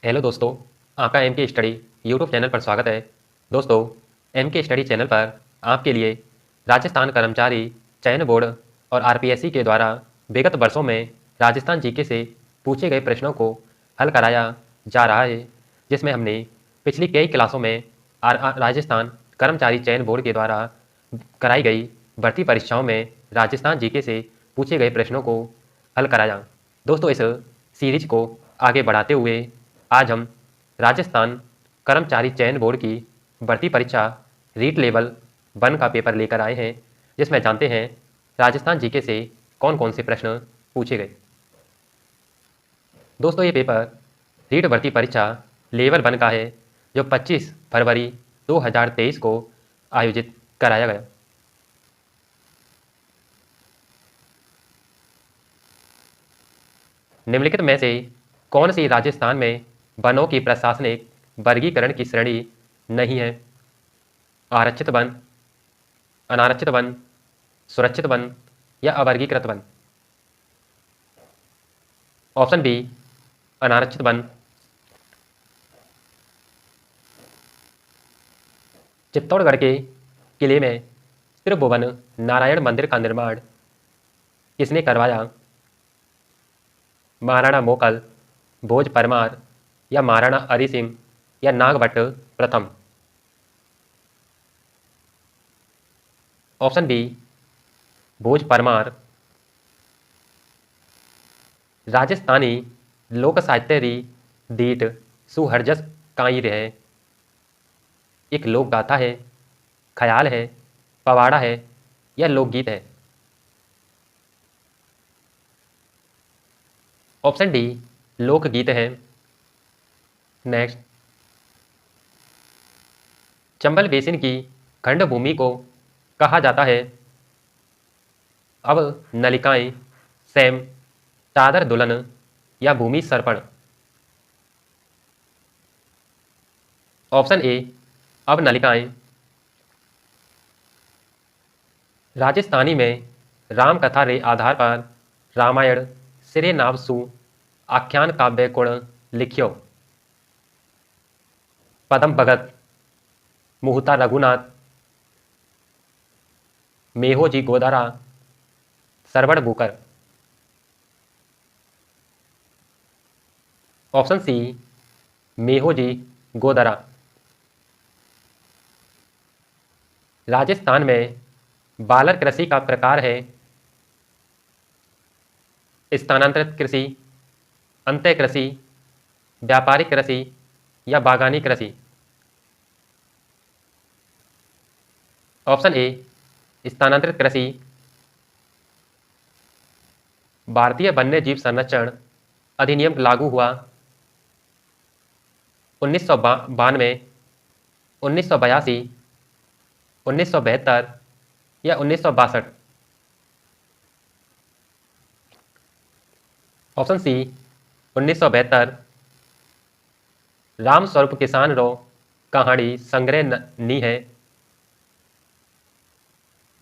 Hello दोस्तों, आपका M के स्टडी यूट्यूब चैनल पर स्वागत है। दोस्तों, एम के स्टडी चैनल पर आपके लिए राजस्थान कर्मचारी चयन बोर्ड और आरपीएससी के द्वारा विगत वर्षों में राजस्थान जीके से पूछे गए प्रश्नों को हल कराया जा रहा है, जिसमें हमने पिछली कई क्लासों में राजस्थान कर्मचारी चयन बोर्ड के द्वारा कराई गई भर्ती परीक्षाओं में राजस्थान जीके से पूछे गए प्रश्नों को हल कराया। दोस्तों, इस सीरीज को आगे बढ़ाते हुए आज हम राजस्थान कर्मचारी चयन बोर्ड की भर्ती परीक्षा रीट लेवल 1 का पेपर लेकर आए हैं, जिसमें जानते हैं राजस्थान जीके से कौन कौन से प्रश्न पूछे गए। दोस्तों, ये पेपर रीट भर्ती परीक्षा लेवल 1 का है, जो 25 फरवरी 2023 को आयोजित कराया गया। निम्नलिखित में से कौन सी राजस्थान में वनों की प्रशासनिक वर्गीकरण की श्रेणी नहीं है? आरक्षित वन, अनारक्षित वन, सुरक्षित वन या अवर्गीकृत वन? ऑप्शन बी, अनारक्षित वन। चित्तौड़गढ़ के किले में त्रिभुवन नारायण मंदिर का निर्माण किसने करवाया? महाराणा मोकल, भोज परमार या महाराणा हरि सिंह या नागभट्ट प्रथम? ऑप्शन बी, भोज परमार। राजस्थानी लोक साहित्य री दीट सुहरजस काई रहे एक लोक गाथा है, ख्याल है, पवाड़ा है या लोकगीत है? ऑप्शन डी, लोकगीत है। नेक्स्ट, चंबल बेसिन की खंड भूमि को कहा जाता है? अब नलिकाएं, सैम, चादर दुल्हन या भूमि सर्पण? ऑप्शन ए, अब नलिकाएं। राजस्थानी में राम कथा रे आधार पर रामायण सिरे नाव सु आख्यान काव्य गुण लिखियो? पदम भगत, मुहता रघुनाथ, मेहोजी गोदारा, सरवण बुकर? Option C, Mehoji Godara. राजस्थान में बालर कृषि का प्रकार है? स्थानांतरित कृषि, अंत्य कृषि, व्यापारिक कृषि या बागानी कृषि? ऑप्शन ए, स्थानांतरित कृषि। भारतीय वन्यजीव संरक्षण अधिनियम लागू हुआ 1992, 1982, 1972 या 1962? Option C, 1972। राम स्वरूप किसान रो कहानी संग्रह नी है?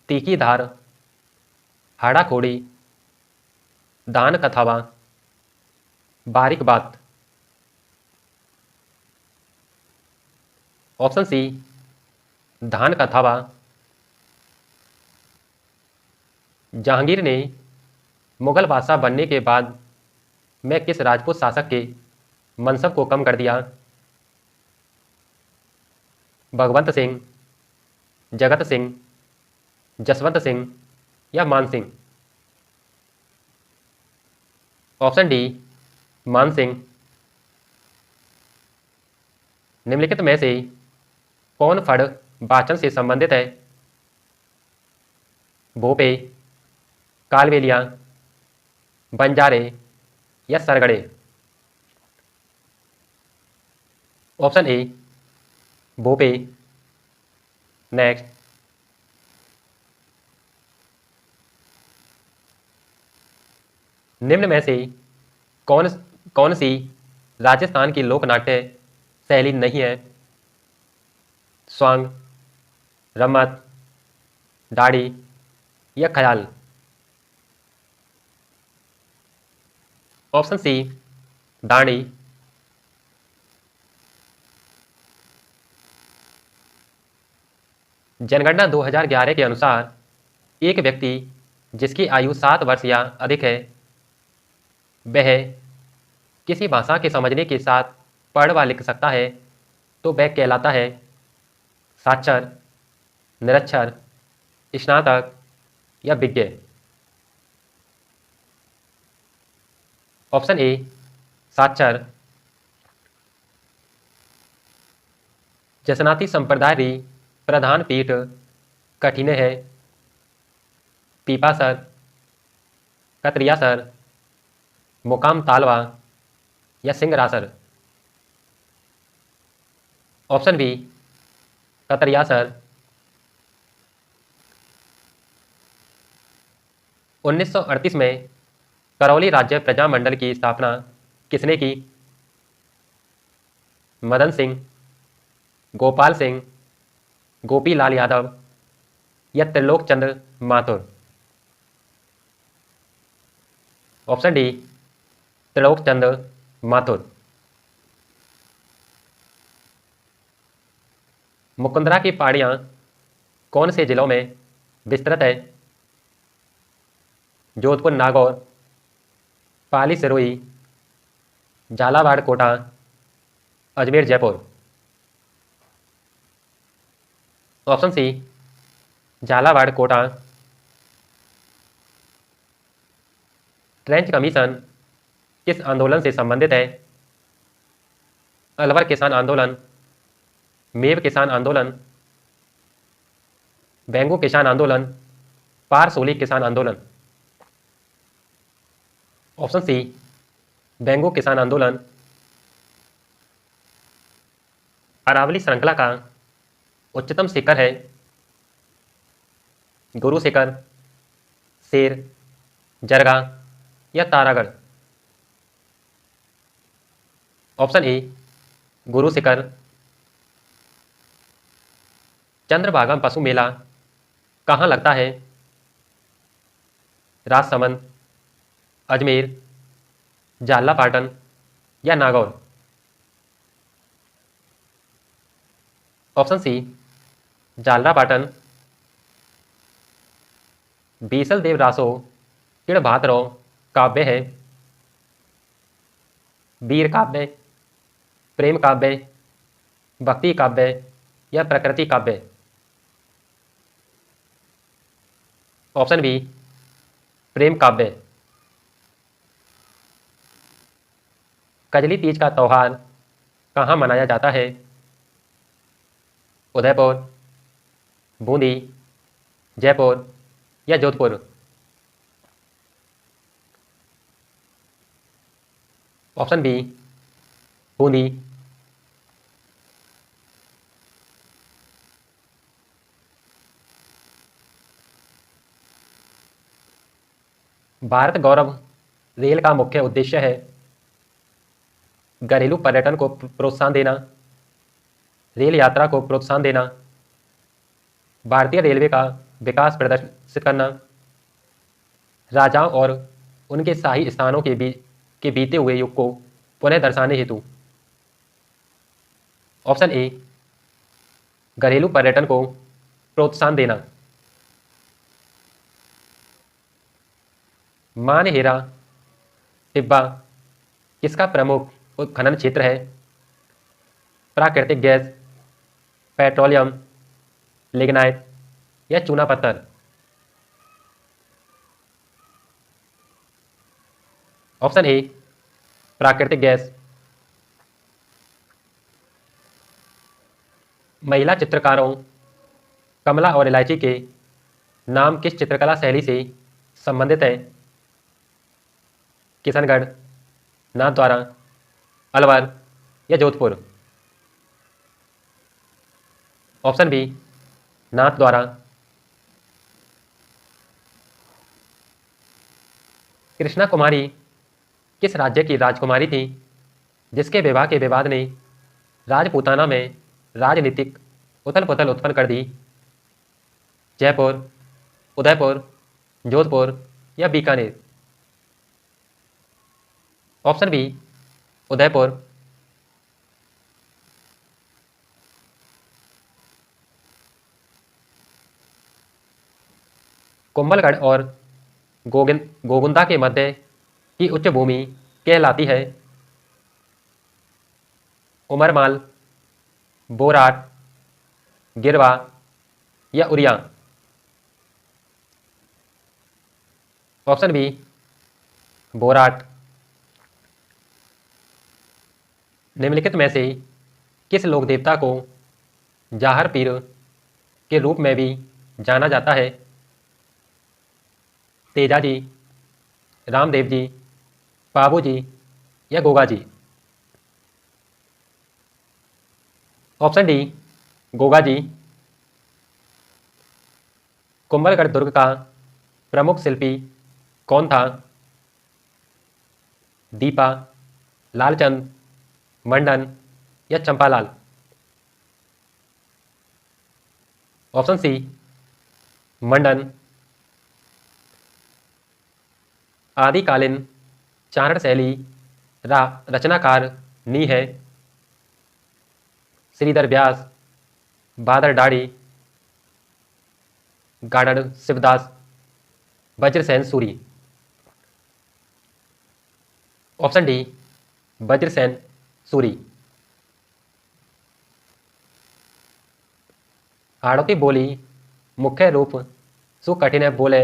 तीखी धार, हाड़ा खोड़ी, दान कथावा, बारीक बात? ऑप्शन सी, धान कथावा। जहांगीर ने मुगल बादशाह बनने के बाद में किस राजपूत शासक के मनसब को कम कर दिया? भगवंत सिंह, जगत सिंह, जसवंत सिंह या मान सिंह? ऑप्शन डी, मान सिंह। निम्नलिखित में से कौन फड़ वाचन से संबंधित है? भोपे, कालबेलिया, बंजारे या सरगड़े? ऑप्शन ए, भोपे। नेक्स्ट, निम्न में से कौन कौन सी राजस्थान की लोकनाट्य शैली नहीं है? स्वांग, रमत, दाढ़ी या ख्याल? ऑप्शन सी, दाढ़ी। जनगणना 2011 के अनुसार एक व्यक्ति जिसकी आयु 7 वर्ष या अधिक है वह किसी भाषा के समझने के साथ पढ़ व लिख सकता है तो वह कहलाता है साक्षर, निरक्षर, स्नातक या विज्ञ। ऑप्शन ए साक्षर। जसनाती संप्रदाय री प्रधान पीठ कठिने है पीपासर, कतरियासर, मुकाम तालवा या सिंगरासर। Option B Katariyasar. 1938 में करौली राज्य प्रजामंडल की स्थापना किसने की? मदन सिंह, गोपाल सिंह, गोपीलाल यादव या त्रिलोक चंद्र माथुर। Option D Trilok Chandra Mathur. मुकुंदरा की पहाड़ियाँ कौन से जिलों में विस्तृत है? Jodhpur Nagaur, Pali Sirohi, Jhalawar Kota, Ajmer Jaipur. Option C Jhalawar Kota. Trench commission किस आंदोलन से संबंधित है? अलवर किसान आंदोलन, मेव किसान आंदोलन, बैंगू किसान आंदोलन, पारसोली किसान आंदोलन। ऑप्शन सी बैंगू किसान आंदोलन। अरावली श्रृंखला का उच्चतम शिखर है गुरु शिखर, शेर, जरगा या तारागढ़। Option A Guru Shikhar. चंद्रभागा पशु मेला कहाँ लगता है? राजसमंद, अजमेर, झालापाटन या नागौर। Option C Jhalapatan. बीसल देव रासो किड़ भातरो काव्य है? वीर काव्य, प्रेम काव्य, भक्ति काव्य या प्रकृति काव्य। ऑप्शन बी प्रेम काव्य। कजली तीज का त्यौहार कहाँ मनाया जाता है? उदयपुर, बूंदी, जयपुर या Jodhpur. Option B Bundi. Bharat Gaurav rail का मुख्य उद्देश्य है घरेलू पर्यटन को प्रोत्साहन देना, रेल यात्रा को प्रोत्साहन देना, भारतीय रेलवे का विकास प्रदर्शित करना, राजाओं और उनके शाही स्थानों के बीते हुए युग को पुनः दर्शाने हेतु। ऑप्शन ए घरेलू पर्यटन को प्रोत्साहन देना। मानहेरा टिब्बा किसका प्रमुख उत्खनन क्षेत्र है? प्राकृतिक गैस, पेट्रोलियम, लिग्नाइट या चूना पत्थर। ऑप्शन ए प्राकृतिक गैस। महिला चित्रकारों कमला और इलायची के नाम किस चित्रकला शैली से संबंधित है? किशनगढ़, नाथद्वारा, अलवर या जोधपुर। Option B Nathdwara. कृष्णा कुमारी किस राज्य की राजकुमारी थी जिसके विवाह के विवाद ने राजपूताना में राजनीतिक उथल पुथल उत्पन्न कर दी? जयपुर, उदयपुर, जोधपुर या बीकानेर। Option B Udaipur. कुंभलगढ़ और गोगुंदा के मध्य की उच्च भूमि कहलाती है? उमरमाल, बोराट, गिरवा या उरिया? Option B Borat. निम्नलिखित में से किस लोक देवता को जाहर पीर के रूप में भी जाना जाता है? तेजा जी, रामदेव जी, पाबू जी या गोगा जी? Option D Goga ji. कुंभलगढ़ दुर्ग का प्रमुख शिल्पी कौन था? दीपा, लालचंद, मंडन या चंपालाल? ऑप्शन सी मंडन। आदिकालीन चारण शैली रचनाकार नी है? श्रीधर व्यास, बादर डाड़ी, garden Shivdas, Vajrasen Suri? Option D Vajrasen Suri. Hadoti बोली मुख्य रूप सुकठिन बोले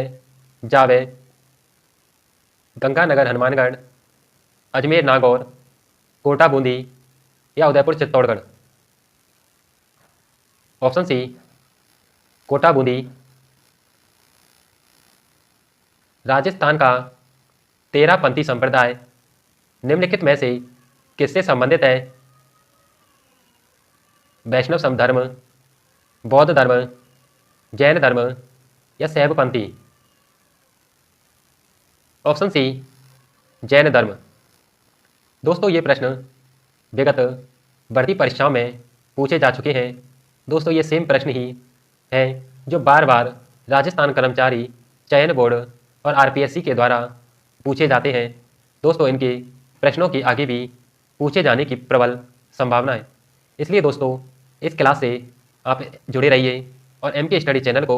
जावे? गंगानगर हनुमानगढ़, अजमेर नागौर, कोटा बूंदी या उदयपुर चित्तौड़गढ़? Option C Kota Bundi. राजस्थान का तेरहपंथी संप्रदाय निम्नलिखित में से किससे संबंधित है? वैष्णव धर्म, बौद्ध धर्म, जैन धर्म या शैवपंथी? ऑप्शन सी जैन धर्म। दोस्तों ये प्रश्न विगत भर्ती परीक्षाओं में पूछे जा चुके हैं। दोस्तों ये सेम प्रश्न ही हैं जो बार बार राजस्थान कर्मचारी चयन बोर्ड और आरपीएससी के द्वारा पूछे जाते हैं। दोस्तों इनके प्रश्नों की आगे भी पूछे जाने की प्रबल संभावना है। इसलिए दोस्तों इस क्लास से आप जुड़े रहिए और एमके स्टडी चैनल को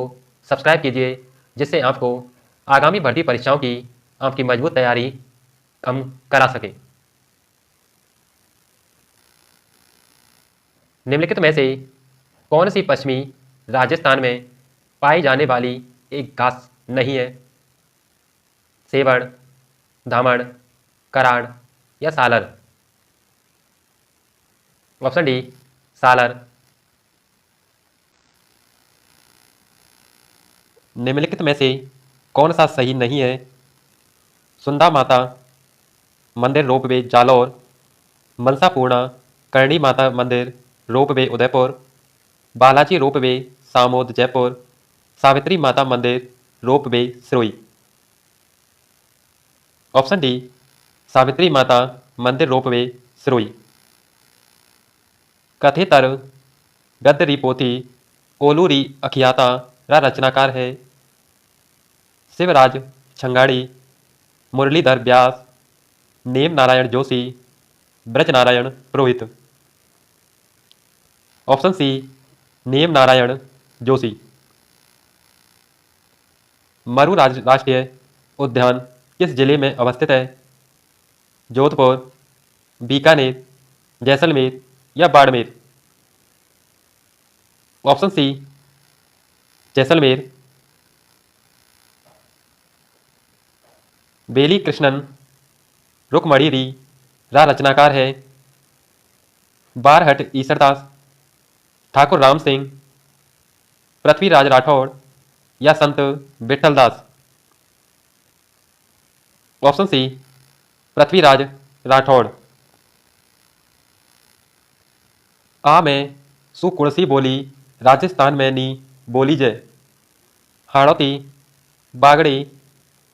सब्सक्राइब कीजिए, जिससे आपको आगामी भर्ती परीक्षाओं की आपकी मजबूत तैयारी हम करा सकें। निम्नलिखित में से कौन सी पश्चिमी राजस्थान में पाई जाने वाली एक घास नहीं है? सेवड़, धामड़, कराड़ या सालर? Option D Salar. निम्नलिखित में से कौन सा सही नहीं है? सुंदा माता मंदिर रोपवे जालौर, मनसापूर्णा करणी माता मंदिर रोपवे उदयपुर, बालाजी रोपवे सामोद जयपुर, सावित्री माता मंदिर ropeway Sirohi? Option D Savitri माता मंदिर रोपवे सिरोही। कथेतर गद्य पोथी ओलूरी अखियाता रा रचनाकार है? शिवराज छंगाड़ी, मुरलीधर व्यास, नेम नारायण जोशी, ब्रज नारायण पुरोहित? Option C Nem Narayan Joshi. मरु राष्ट्रीय उद्यान किस जिले में अवस्थित है? जोधपुर, बीकानेर, जैसलमेर या बाड़मेर? Option C Jaisalmer. बेली कृष्णन रुकमणिरी रा रचनाकार है? बारहट ईसरदास, ठाकुर राम सिंह, पृथ्वीराज राठौड़ या संत विठलदास? Option C Prithviraj Rathore. आ में सुकुड़सी बोली राजस्थान में नी बोली जय? हाड़ौती, बागड़ी,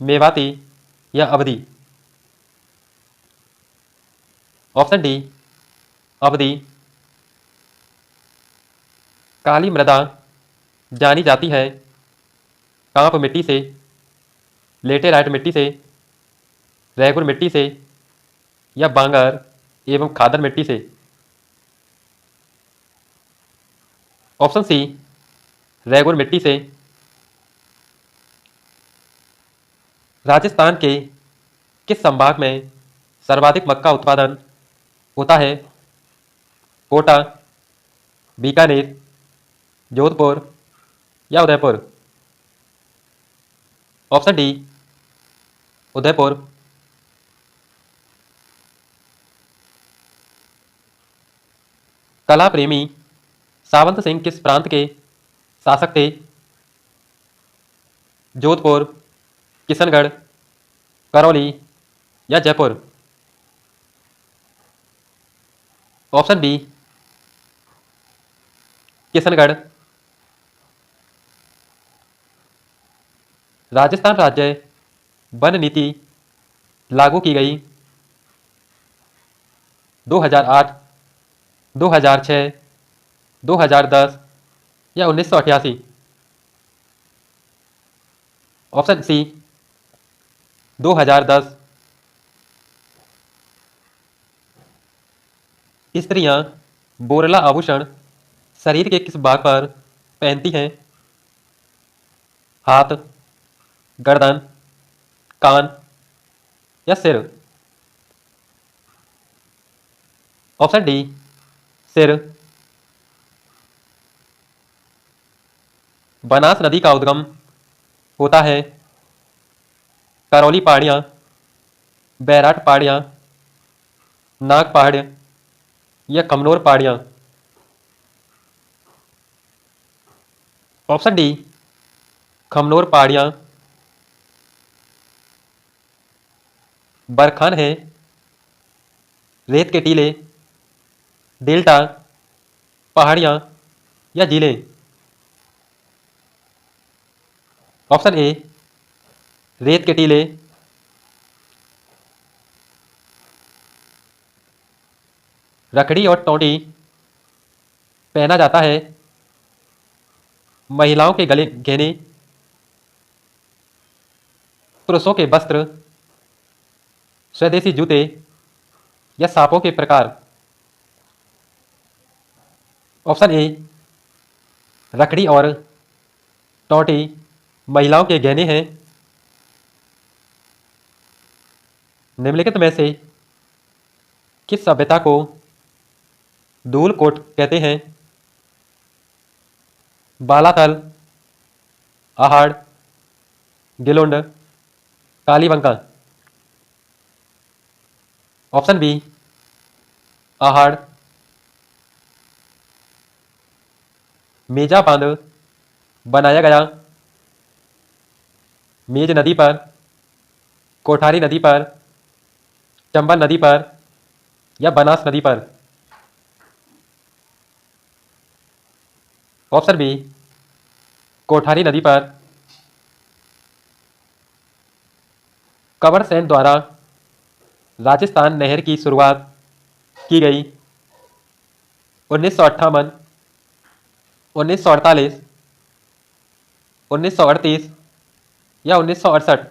मेवाती या अवधी? ऑप्शन डी अवधी। काली मृदा जानी जाती है कांप मिट्टी से, लेटेराइट मिट्टी से, रेगुर मिट्टी से या बांगर एवं खादर मिट्टी से? ऑप्शन सी रेगुर मिट्टी से। राजस्थान के किस संभाग में सर्वाधिक मक्का उत्पादन होता है? कोटा, बीकानेर, जोधपुर या उदयपुर? Option D, Udaipur. कला प्रेमी सावंत सिंह किस प्रांत के शासक थे? जोधपुर, किशनगढ़, करौली या जयपुर? Option B, Kishangarh. राजस्थान राज्य वन नीति लागू की गई 2008, 2006, 2010 या 1988? Option C, 2010। स्त्रियां बोरला आभूषण शरीर के किस भाग पर पहनती हैं? हाथ, गर्दन, कान या सिर? ऑप्शन डी, सिर। बनास नदी का उद्गम होता है करौली पहाड़ियाँ, बैराट पहाड़ियाँ, नाग पहाड़ या कमनौर पहाड़ियाँ? ऑप्शन डी, खमनौर पहाड़ियाँ। बरखान है रेत के टीले, डेल्टा, पहाड़ियाँ या झीलें? ऑप्शन ए, रेत के टीले। रखड़ी और टोंटी पहना जाता है महिलाओं के गले गहने, पुरुषों के वस्त्र, स्वदेशी जूते या सांपों के प्रकार? ऑप्शन ए, रखड़ी और टोंटी महिलाओं के गहने हैं। निम्नलिखित में से किस सभ्यता को धूलकोट कहते हैं? बालाथल, आहड़, गिलोंड, कालीबंगा? Option B, Ahar. मेजा बांध बनाया गया मेज नदी पर, कोठारी नदी पर, चंबल नदी पर या बनास नदी पर? ऑप्शन बी, कोठारी नदी पर। कंवर सेन द्वारा राजस्थान नहर की शुरुआत की गई 1958, 1948, 1938 या 1968?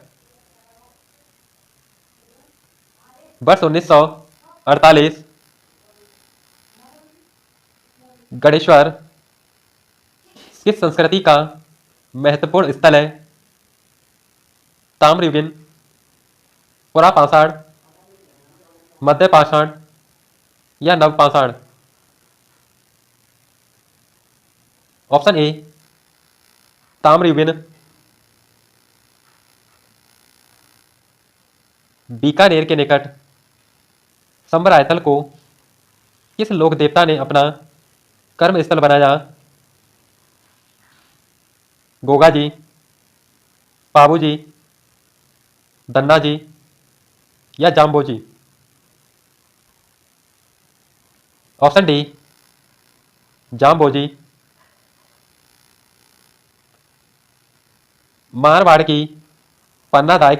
वर्ष 1948। गणेश्वर किस संस्कृति का महत्वपूर्ण स्थल है? ताम्रयुगीन, पुरापाषाण, मध्यपाषाण या नवपाषाण? Option A, ताम्रयुगीन। बीकानेर के निकट समरायतल को किस लोक देवता ने अपना कर्म स्थल बनाया? गोगा जी, पाबू जी, दन्ना जी या जाम्बो जी? ऑप्शन डी, जाम्बो जी। मारवाड़ की पन्नादाय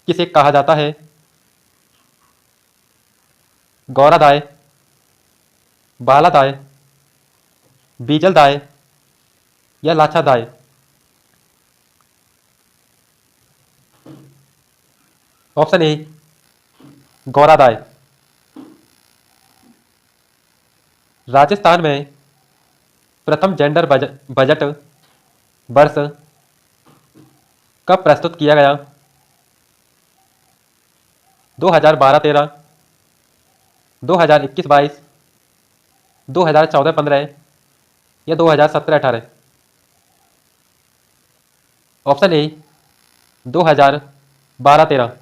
किसे कहा जाता है? गौरादाय, बालादाय, बीजलदाय या लाछादाय? Option A, गौरादाय। राजस्थान में प्रथम जेंडर बजट वर्ष कब प्रस्तुत किया गया? 2012-13, 2021-22, 2014-15 या 2017-18? Option A 2012-13।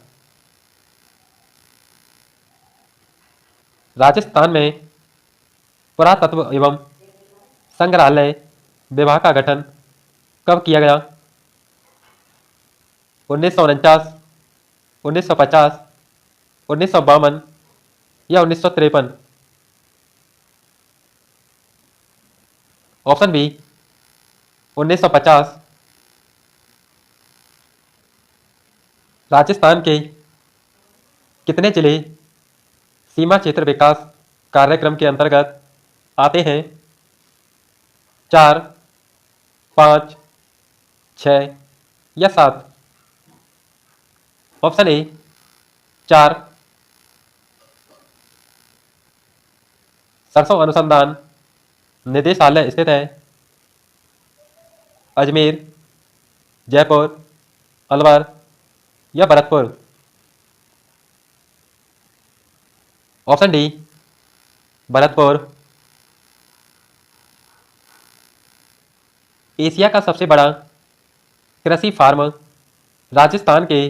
राजस्थान में पुरातत्व एवं संग्रहालय विभाग का गठन कब किया गया? 1949, 1950, 1952 या 1953? Option B 1950। राजस्थान के कितने जिले सीमा क्षेत्र विकास कार्यक्रम के अंतर्गत आते हैं? 4, 5, 6 या 7? Option A 4। सरसों अनुसंधान निदेशालय स्थित है अजमेर, जयपुर, अलवर या Bharatpur? Option D Bharatpur. Asia का सबसे बड़ा कृषि फार्म राजस्थान के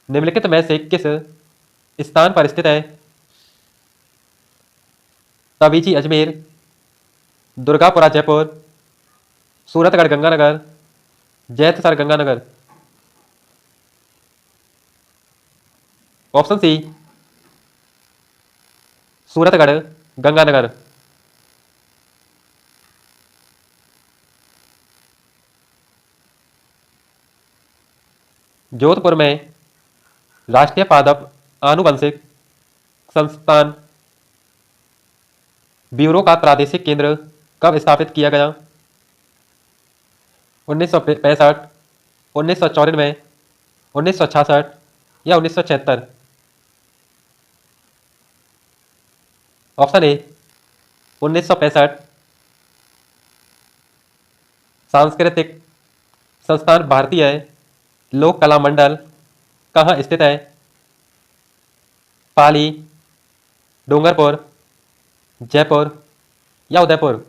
निम्नलिखित में से किस स्थान पर स्थित है? तबीची अजमेर, दुर्गापुरा जयपुर, सूरतगढ़ गंगानगर, जैतसर गंगानगर? Option C Suratgarh Ganganagar. जोधपुर में राष्ट्रीय पादप आनुवंशिक संस्थान ब्यूरो का प्रादेशिक केंद्र कब स्थापित किया गया? 1965, 1994, 1966 या 1976? Option A 1965। सांस्कृतिक संस्थान भारतीय लोक कला मंडल कहाँ स्थित है? पाली, डूंगरपुर, जयपुर या उदयपुर?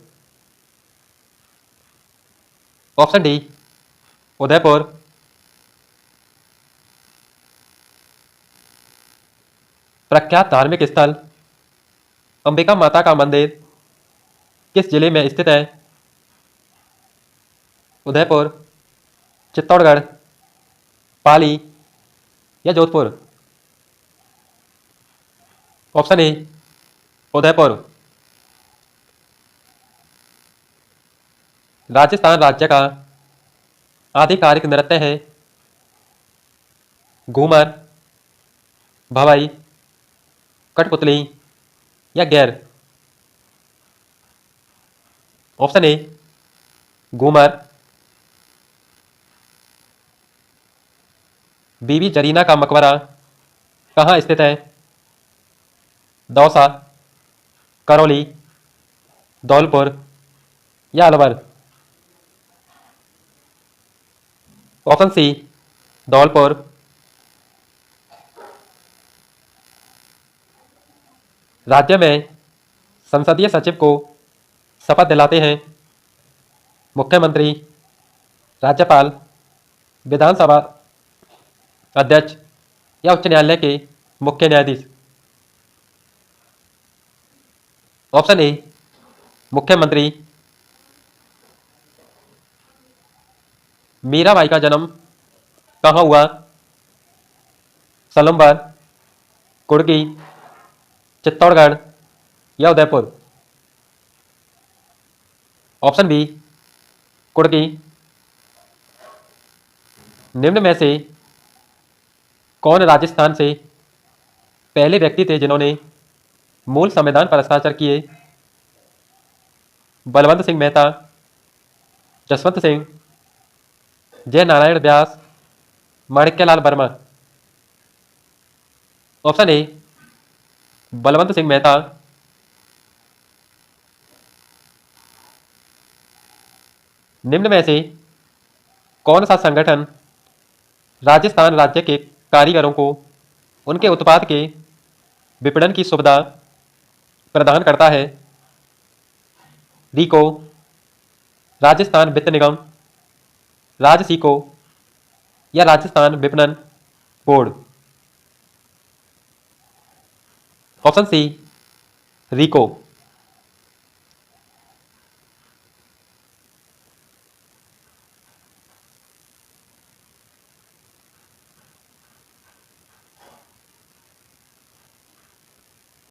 Option D Udaipur. प्रख्यात धार्मिक स्थल अंबिका माता का मंदिर किस जिले में स्थित है? उदयपुर, चित्तौड़गढ़, पाली या जोधपुर? Option A Udaipur. राजस्थान राज्य का आधिकारिक नृत्य है घूमर, भवाई, कठपुतली या गैर? Option A Ghoomar. बीबी जरीना का मकबरा कहाँ स्थित है? दौसा, करौली, धौलपुर या अलवर? Option C Dholpur. राज्य में संसदीय सचिव को शपथ दिलाते हैं मुख्यमंत्री, राज्यपाल, विधानसभा अध्यक्ष या उच्च न्यायालय के मुख्य न्यायाधीश? ऑप्शन ए मुख्यमंत्री। मीराबाई का जन्म कहाँ हुआ? सलम्बर, कुड़की, चित्तौड़गढ़ या उदयपुर? Option B Kudki. निम्न में से कौन राजस्थान से पहले व्यक्ति थे जिन्होंने मूल संविधान पर हस्ताक्षर किए? बलवंत सिंह मेहता, जसवंत सिंह, जय नारायण व्यास, माणिक्यलाल वर्मा? Option A Balwant Singh Mehta. निम्न में से कौन सा संगठन राजस्थान राज्य के कारीगरों को उनके उत्पाद के विपणन की सुविधा प्रदान करता है? रीको, राजस्थान वित्त निगम, राजसीको या राजस्थान विपणन बोर्ड? Option C, RIICO.